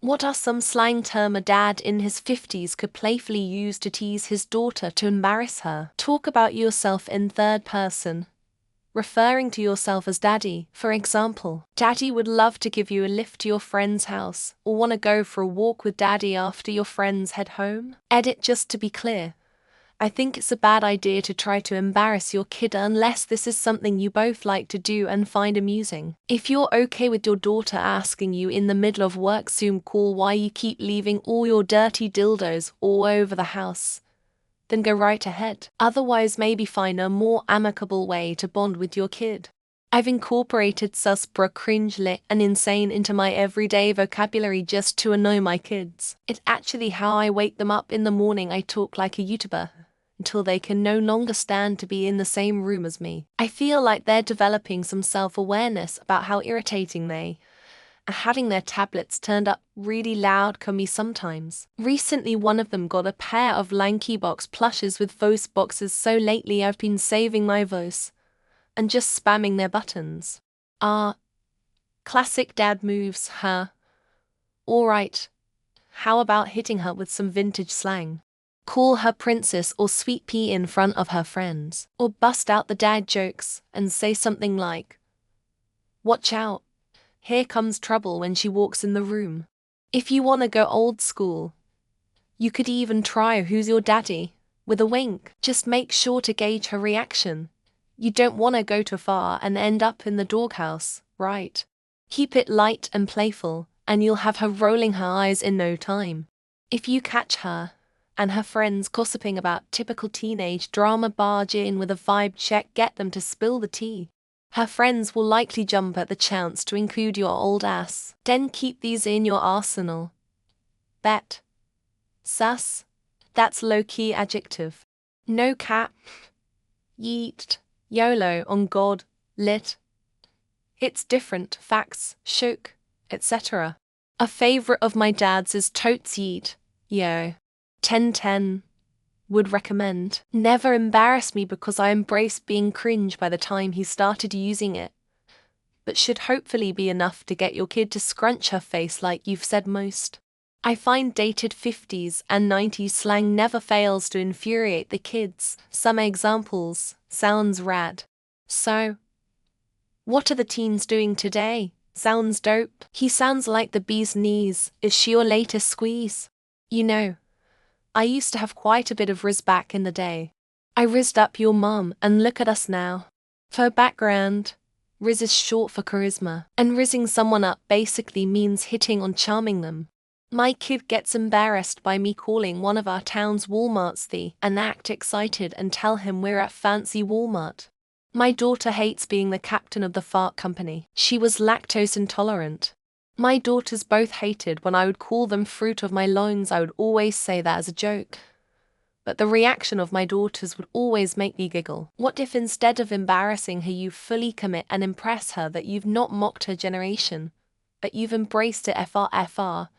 What are some slang terms a dad in his 50s could playfully use to tease his daughter to embarrass her? Talk about yourself in third person, referring to yourself as daddy. For example, daddy would love to give you a lift to your friend's house, or want to go for a walk with daddy after your friends head home. Edit: just to be clear, I think it's a bad idea to try to embarrass your kid unless this is something you both like to do and find amusing. If you're okay with your daughter asking you in the middle of work Zoom call why you keep leaving all your dirty dildos all over the house, then go right ahead. Otherwise, maybe find a more amicable way to bond with your kid. I've incorporated sus, bruh, cringe, lit, and insane into my everyday vocabulary just to annoy my kids. It's actually how I wake them up in the morning. I talk like a YouTuber until they can no longer stand to be in the same room as me. I feel like they're developing some self-awareness about how irritating they are having their tablets turned up really loud can be sometimes. Recently, one of them got a pair of Lanky Box plushes with voice boxes, so lately I've been saving my voice and just spamming their buttons. Classic dad moves, huh? Alright, how about hitting her with some vintage slang? Call her princess or sweet pea in front of her friends. Or bust out the dad jokes and say something like, "Watch out, here comes trouble," when she walks in the room. If you want to go old school, you could even try "Who's your daddy?" with a wink. Just make sure to gauge her reaction. You don't want to go too far and end up in the doghouse, right? Keep it light and playful, and you'll have her rolling her eyes in no time. If you catch her and her friends gossiping about typical teenage drama, barge in with a vibe check, get them to spill the tea. Her friends will likely jump at the chance to include your old ass. Then keep these in your arsenal. Bet. Sus. That's low-key adjective. No cap. Yeet. YOLO, on God. Lit. It's different. Facts. Shook. Etc. A favorite of my dad's is totes yeet. Yo. 1010. Would recommend. Never embarrassed me because I embraced being cringe by the time he started using it, but should hopefully be enough to get your kid to scrunch her face like you've said most. I find dated 50s and 90s slang never fails to infuriate the kids. Some examples: sounds rad. So, what are the teens doing today? Sounds dope. He sounds like the bee's knees. Is she your latest squeeze? You know, I used to have quite a bit of Riz back in the day. I rizzed up your mum, and look at us now. For background, Riz is short for charisma, and rizzing someone up basically means hitting on charming them. My kid gets embarrassed by me calling one of our town's Walmarts the and act excited and tell him we're at fancy Walmart. My daughter hates being the captain of the fart company. She was lactose intolerant. My daughters both hated when I would call them fruit of my loins. I would always say that as a joke, but the reaction of my daughters would always make me giggle. What if instead of embarrassing her you fully commit and impress her that you've not mocked her generation, but you've embraced it FR?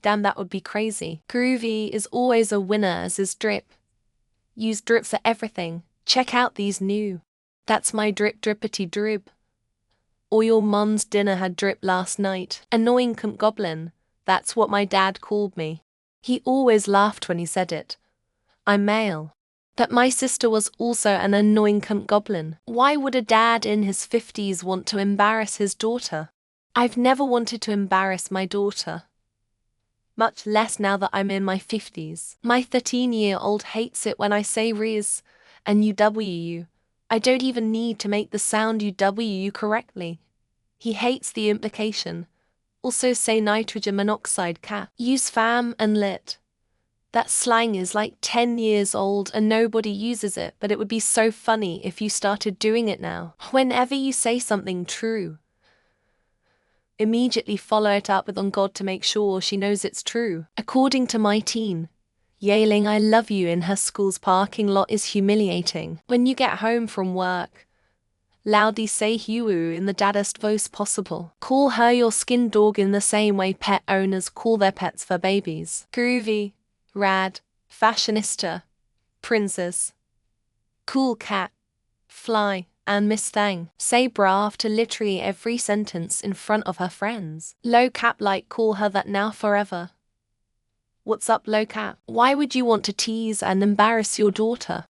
Damn, that would be crazy. Groovy is always a winner, as is drip. Use drip for everything. Check out these new. That's my drip drippity drib. Or your mum's dinner had drip last night. Annoying cunt goblin. That's what my dad called me. He always laughed when he said it. I'm male. That my sister was also an annoying cunt goblin. Why would a dad in his 50s want to embarrass his daughter? I've never wanted to embarrass my daughter, much less now that I'm in my 50s. My 13-year-old hates it when I say Riz and UW. I don't even need to make the sound UW correctly. He hates the implication. Also say nitrogen monoxide cap. Use fam and lit. That slang is like 10 years old and nobody uses it, but it would be so funny if you started doing it now. Whenever you say something true, immediately follow it up with on God to make sure she knows it's true. According to my teen, yelling "I love you" in her school's parking lot is humiliating. When you get home from work, loudly say "Huu" in the daddest voice possible. Call her your skin dog in the same way pet owners call their pets fur babies. Groovy, rad, fashionista, princess, cool cat, fly, And Miss Thang, say bruh after literally every sentence in front of her friends. Low cap like call her that now forever. What's up low cap? Why would you want to tease and embarrass your daughter?